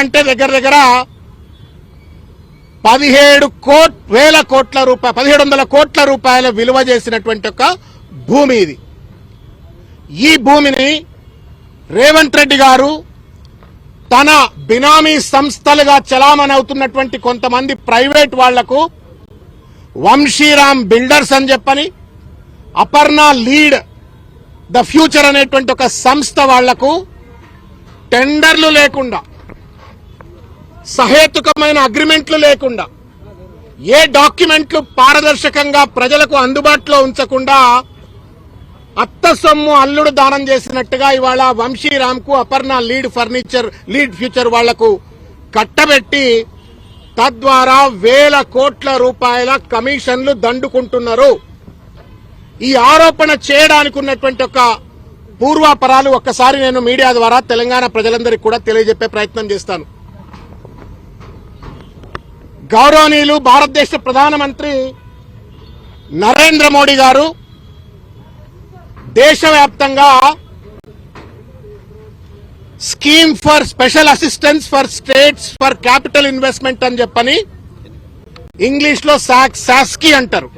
అంటే దగ్గర దగ్గర 17,000 కోట్ల రూపాయలు 1,700 కోట్ల రూపాయల విలువ చేసినటువంటి ఒక భూమి ఇది. ఈ భూమిని రేవంత్ రెడ్డి గారు తన బినామీ సంస్థలుగా చలామణి అవుతున్నటువంటి కొంతమంది ప్రైవేట్ వాళ్లకు వంశీరామ్ బిల్డర్స్ అని చెప్పని, అపర్ణ లీడ్ ద ఫ్యూచర్ అనేటువంటి ఒక సంస్థ వాళ్లకు టెండర్లు లేకుండా, సహేతుకమైన అగ్రిమెంట్లు లేకుండా, ఏ డాక్యుమెంట్లు పారదర్శకంగా ప్రజలకు అందుబాటులో ఉంచకుండా అత్త సొమ్ము అల్లుడు దానం చేసినట్టుగా ఇవాళ వంశీరామ్ కు అపర్ణ లీడ్ ఫ్యూచర్ వాళ్లకు కట్టబెట్టి తద్వారా 1,000 కోట్ల రూపాయల కమిషన్లు దండుకుంటున్నారు. ఈ ఆరోపణ చేయడానికి ఉన్నటువంటి ఒక పూర్వాపరాలు ఒక్కసారి నేను మీడియా ద్వారా తెలంగాణ ప్రజలందరికీ కూడా తెలియజెప్పే ప్రయత్నం చేస్తాను. గౌరవనీయులు భారతదేశ ప్రధానమంత్రి నరేంద్ర మోడీ గారు దేశవ్యాప్తంగా scheme for special assistance for states for capital investment అని చెప్పని ఇంగ్లీష్ లో సాస్కీ అంటారు.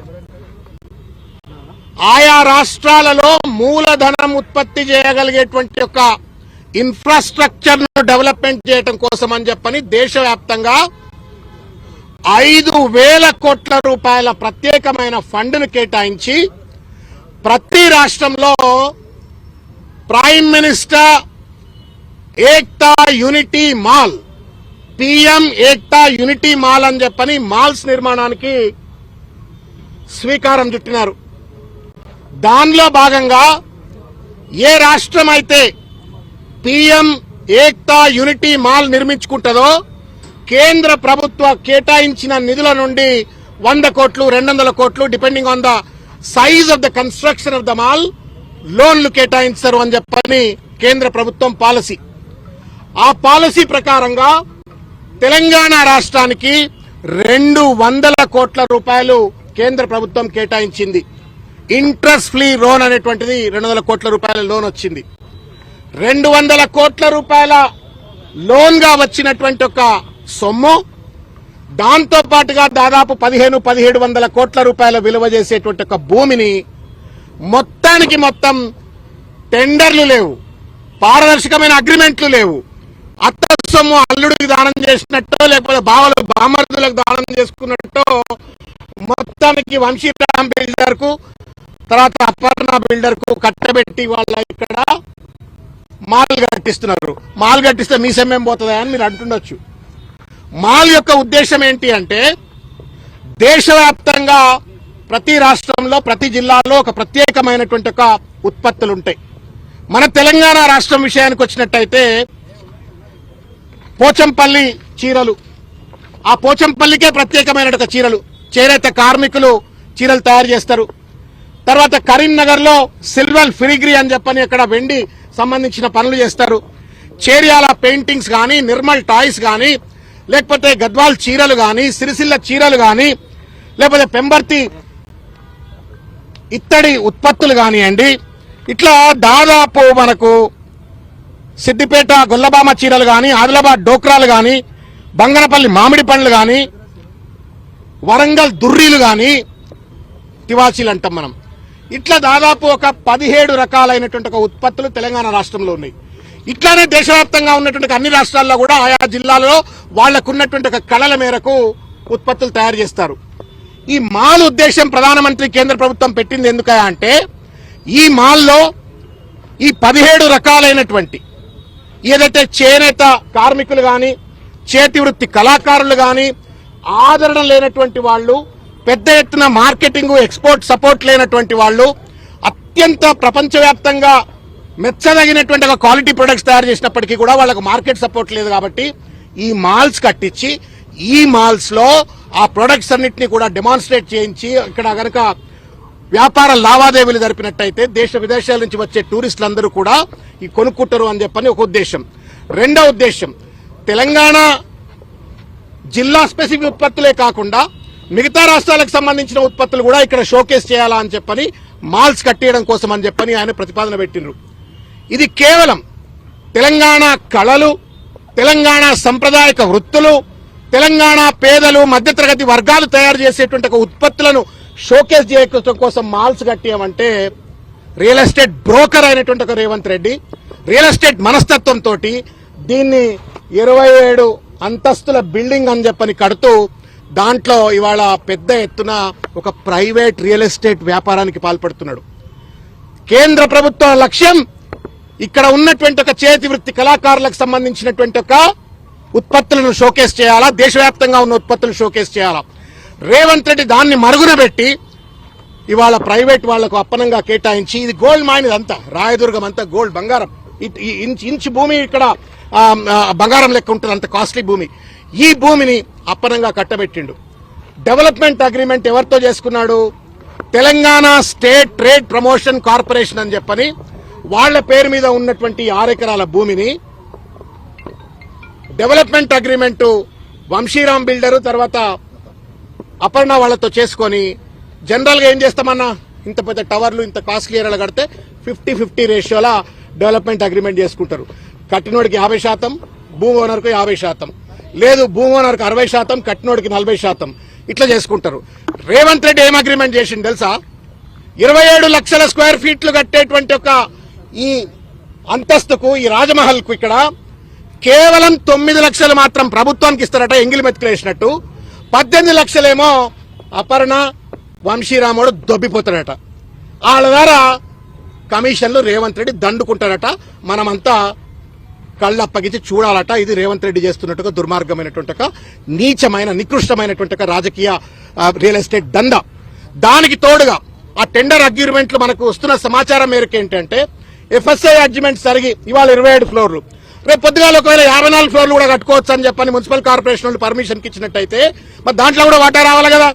ఆయా రాష్ట్రాలలో మూలధనం ఉత్పత్తి చేయగలిగేటువంటి ఒక ఇన్ఫ్రాస్ట్రక్చర్ ను డెవలప్మెంట్ చేయడం కోసం అని చెప్పని దేశవ్యాప్తంగా 5,000 కోట్ల రూపాయల ప్రత్యేకమైన ఫండ్ ను కేటాయించి ప్రతి రాష్ట్రంలో prime minister Ekta unity mall, PM Ekta unity mall అని చెప్పని మాల్స్ నిర్మాణానికి శ్రీకారం చుట్టినారు. దానిలో భాగంగా ఏ రాష్ట్రం అయితే పిఎం ఏక్తా యూనిటీ మాల్ నిర్మించుకుంటుందో కేంద్ర ప్రభుత్వ కేటాయించిన నిధుల నుండి 100 కోట్లు 200 కోట్లు depending on the size of the construction of the mall లోన్లు కేటాయించారు అని చెప్పని కేంద్ర ప్రభుత్వం పాలసీ. ఆ పాలసీ ప్రకారంగా తెలంగాణ రాష్ట్రానికి 200 కోట్ల రూపాయలు కేంద్ర ప్రభుత్వం కేటాయించింది. ఇంట్రెస్ట్ ఫ్రీ లోన్ అనేటువంటిది 200 కోట్ల రూపాయల లోన్ వచ్చింది. 200 కోట్ల రూపాయల లోన్ గా వచ్చినటువంటి ఒక సొమ్ము దాంతో పాటుగా దాదాపు 1,700 కోట్ల రూపాయల విలువ చేసేటువంటి ఒక భూమిని మొత్తానికి మొత్తం టెండర్లు లేవు, పారదర్శకమైన అగ్రిమెంట్లు లేవు, అత్త సొమ్ము అల్లుడికి దానం చేసినట్టో లేకపోతే బావలు బామర్దులకు దానం చేసుకున్నట్టో మొత్తానికి వంశీరామ్ బిల్డర్ కు తర్వాత అపర్ణ బిల్డర్ కు కట్టబెట్టి వాళ్ళ ఇక్కడ మాల్ కట్టిస్తున్నారు. మాల్ కట్టిస్తే మీ సమ్మెం పోతుందా అని మీరు అంటుండొచ్చు. మాల్ యొక్క ఉద్దేశం ఏంటి అంటే దేశవ్యాప్తంగా ప్రతి రాష్ట్రంలో ప్రతి జిల్లాలో ఒక ప్రత్యేకమైనటువంటి ఒక ఉత్పత్తులు ఉంటాయి. మన తెలంగాణ రాష్ట్రం విషయానికి వచ్చినట్టయితే పోచంపల్లి చీరలు, ఆ పోచంపల్లికే ప్రత్యేకమైన చీరలు, చేనేత కార్మికులు చీరలు తయారు చేస్తారు. తర్వాత కరీంనగర్ లో సిల్వర్ ఫిలిగ్రీ అని చెప్పని అక్కడ వెండి సంబంధించిన పనులు చేస్తారు. చేర్యాల పెయింటింగ్స్ గానీ, నిర్మల్ టాయ్స్ గానీ, లేకపోతే గద్వాల్ చీరలు గానీ, సిరిసిల్ల చీరలు గానీ, లేకపోతే పెంబర్తి ఇత్తడి ఉత్పత్తులు కానివ్వండి, ఇట్లా దాదాపు మనకు సిద్దిపేట గొల్లబామ చీరలు గానీ, ఆదిలాబాద్ డోక్రాలు గానీ, బంగనపల్లి మామిడి పండ్లు గానీ, వరంగల్ దుర్రీలు గానీ, తివాచీలు అంటాం మనం. ఇట్లా దాదాపు ఒక 17 రకాలైనటువంటి ఒక ఉత్పత్తులు తెలంగాణ రాష్ట్రంలో ఉన్నాయి. ఇట్లానే దేశవ్యాప్తంగా ఉన్నటువంటి అన్ని రాష్ట్రాల్లో కూడా ఆయా జిల్లాలలో వాళ్లకున్నటువంటి ఒక కళల మేరకు ఉత్పత్తులు తయారు చేస్తారు. ఈ మాల్ ఉద్దేశం ప్రధానమంత్రి కేంద్ర ప్రభుత్వం పెట్టింది ఎందుకయా అంటే ఈ మాల్లో ఈ 17 రకాలైనటువంటి ఏదైతే చేనేత కార్మికులు గాని, చేతి వృత్తి కళాకారులు గాని, ఆదరణ లేనటువంటి వాళ్ళు, పెద్ద ఎత్తున మార్కెటింగ్ ఎక్స్పోర్ట్ సపోర్ట్ లేనటువంటి వాళ్ళు, అత్యంత ప్రపంచవ్యాప్తంగా మెచ్చదగినటువంటి ఒక క్వాలిటీ ప్రొడక్ట్స్ తయారు చేసినప్పటికీ కూడా వాళ్ళకు మార్కెట్ సపోర్ట్ లేదు. కాబట్టి ఈ మాల్స్ కట్టించి ఈ మాల్స్ లో ఆ ప్రొడక్ట్స్ అన్నింటినీ కూడా డెమాన్స్ట్రేట్ చేయించి ఇక్కడ గనక వ్యాపార లావాదేవీలు జరిపినట్టయితే దేశ విదేశాల నుంచి వచ్చే టూరిస్టులందరూ కూడా ఈ కొనుక్కుంటారు అని చెప్పని ఒక ఉద్దేశం. రెండో ఉద్దేశం, తెలంగాణ జిల్లా స్పెసిఫిక్ ఉత్పత్తులే కాకుండా మిగతా రాష్ట్రాలకు సంబంధించిన ఉత్పత్తులు కూడా ఇక్కడ షోకేస్ చేయాలా అని చెప్పని మాల్స్ కట్టేయడం కోసం అని చెప్పని ఆయన ప్రతిపాదన పెట్టిండ్రు. ఇది కేవలం తెలంగాణ కళలు, తెలంగాణ సంప్రదాయక వృత్తులు, తెలంగాణ పేదలు మధ్యతరగతి వర్గాలు తయారు చేసేటువంటి ఒక ఉత్పత్తులను షోకేస్ చేయడం కోసం మాల్స్ కట్టామంటే రియల్ ఎస్టేట్ బ్రోకర్ అయినటువంటి ఒక రేవంత్ రెడ్డి రియల్ ఎస్టేట్ మనస్తత్వంతో దీన్ని 27 అంతస్తుల బిల్డింగ్ అని చెప్పని కడుతూ దాంట్లో ఇవాళ పెద్ద ఎత్తున ఒక ప్రైవేట్ రియల్ ఎస్టేట్ వ్యాపారానికి పాల్పడుతున్నాడు. కేంద్ర ప్రభుత్వ లక్ష్యం ఇక్కడ ఉన్నటువంటి ఒక చేతి వృత్తి కళాకారులకు సంబంధించినటువంటి ఒక ఉత్పత్తులను షోకేస్ చేయాలా, దేశవ్యాప్తంగా ఉన్న ఉత్పత్తులను షోకేస్ చేయాలా. రేవంత్ రెడ్డి దాన్ని మరుగున పెట్టి ఇవాళ ప్రైవేట్ వాళ్లకు అప్పనంగా కేటాయించి, ఇది గోల్డ్ మైన్, ఇదంతా రాయదుర్గం అంతా గోల్డ్ బంగారం, ఇంచు భూమి ఇక్కడ బంగారం లెక్క ఉంటుంది, అంత కాస్ట్లీ భూమి. ఈ భూమిని అప్పనంగా కట్టబెట్టిండు. డెవలప్మెంట్ అగ్రిమెంట్ ఎవరితో చేసుకున్నాడు? Telangana state trade promotion corporation అని చెప్పని వాళ్ల పేరు మీద ఉన్నటువంటి 6 ఎకరాల భూమిని డెవలప్మెంట్ అగ్రిమెంట్ వంశీరామ్ బిల్డరు తర్వాత అపర్ణ వాళ్లతో చేసుకొని, జనరల్ గా ఏం చేస్తామన్నా, ఇంత పెద్ద టవర్లు ఇంత కాస్ట్లీ ఏరియాలు కడితే 50-50 రేషియోల డెవలప్మెంట్ అగ్రిమెంట్ చేసుకుంటారు. కట్టినోడికి 50%, భూమి ఓనర్కు 50%, లేదు భూమి ఓనర్కి 60%, కట్టినోడికి 40%, ఇట్లా చేసుకుంటారు. రేవంత్ రెడ్డి ఏం అగ్రిమెంట్ చేసిండు తెలుసా? 27 లక్షల స్క్వేర్ ఫీట్లు కట్టేటువంటి ఒక ఈ అంతస్తుకు, ఈ రాజమహల్ కు ఇక్కడ కేవలం 9 లక్షలు మాత్రం ప్రభుత్వానికి ఇస్తారట, ఎంగిలి మెతుకులేసినట్టు. 18 లక్షలేమో అపర్ణ వంశీరాముడు దొబ్బిపోతాడట. వాళ్ళ ద్వారా కమిషన్లు రేవంత్ రెడ్డి దండుకుంటారట. మనమంతా కళ్ళప్పగించి చూడాలట. ఇది రేవంత్ రెడ్డి చేస్తున్నట్టుగా దుర్మార్గమైనటువంటి ఒక నీచమైన నికృష్టమైనటువంటి ఒక రాజకీయ రియల్ ఎస్టేట్ దందా. దానికి తోడుగా ఆ టెండర్ అగ్రిమెంట్లు మనకు వస్తున్న సమాచారం మేరకు ఏంటంటే, ఎఫ్ఎస్ఐ అగ్రిమెంట్ జరిగి ఇవాళ 27 ఫ్లోర్లు, రేపు పొద్దుగాల ఒకవేళ 54 ఫ్లోర్లు కూడా కట్టుకోవచ్చు అని చెప్పని మున్సిపల్ కార్పొరేషన్ వాళ్ళు పర్మిషన్ ఇచ్చినట్టయితే మరి దాంట్లో కూడా వాటా రావాలి కదా.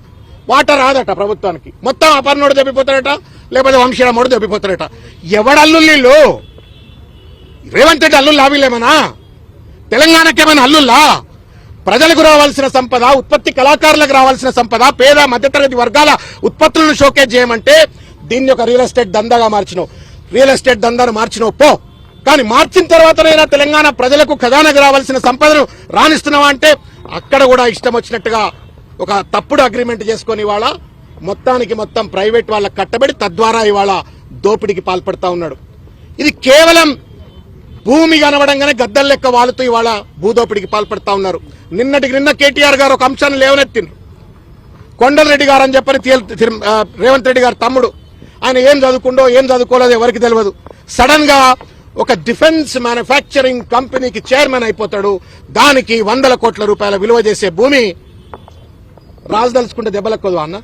వాటా రాదట ప్రభుత్వానికి. మొత్తం అపర్ణోడు దెబ్బిపోతాడట, లేకపోతే వంశీరాముడు దెబ్బిపోతాడట. ఎవడల్లుళ్ళు? రేవంత్ రెడ్డి అల్లుళ్ళు లాభీలేమనా? తెలంగాణకి ఏమైనా అల్లుల్లా? ప్రజలకు రావాల్సిన సంపద, ఉత్పత్తి కళాకారులకు రావాల్సిన సంపద, పేద మధ్యతరగతి వర్గాల ఉత్పత్తులను షోకేజ్ చేయమంటే దీన్ని ఒక రియల్ ఎస్టేట్ దందాగా మార్చినావు. రియల్ ఎస్టేట్ దందాను మార్చినావు పో, కానీ మార్చిన తర్వాతనైనా తెలంగాణ ప్రజలకు ఖజానాకు రావాల్సిన సంపదను రాణిస్తున్నావా అంటే అక్కడ కూడా ఇష్టం వచ్చినట్టుగా ఒక తప్పుడు అగ్రిమెంట్ చేసుకుని ఇవాళ మొత్తానికి మొత్తం ప్రైవేట్ వాళ్ళకి కట్టబడి తద్వారా ఇవాళ దోపిడీకి పాల్పడతా ఉన్నాడు. ఇది కేవలం భూమి కనబడంగానే గద్దెల లెక్క వాలుతూ ఇవాళ భూదోపిడికి పాల్పడతా ఉన్నారు. నిన్నటికి నిన్న కేటీఆర్ గారు ఒక అంశాన్ని లేవనెత్తిండ్రు. కొండలరెడ్డి గారు అని చెప్పని రేవంత్ రెడ్డి గారు తమ్ముడు, ఆయన ఏం చదువుకుండో ఏం చదువుకోలేదో ఎవరికి తెలియదు. సడన్ గా ఒక డిఫెన్స్ మ్యానుఫ్యాక్చరింగ్ కంపెనీకి చైర్మన్ అయిపోతాడు. దానికి 100 కోట్ల రూపాయల విలువ చేసే భూమి రాజదలుచుకుంటే దెబ్బలెక్కదు అన్న.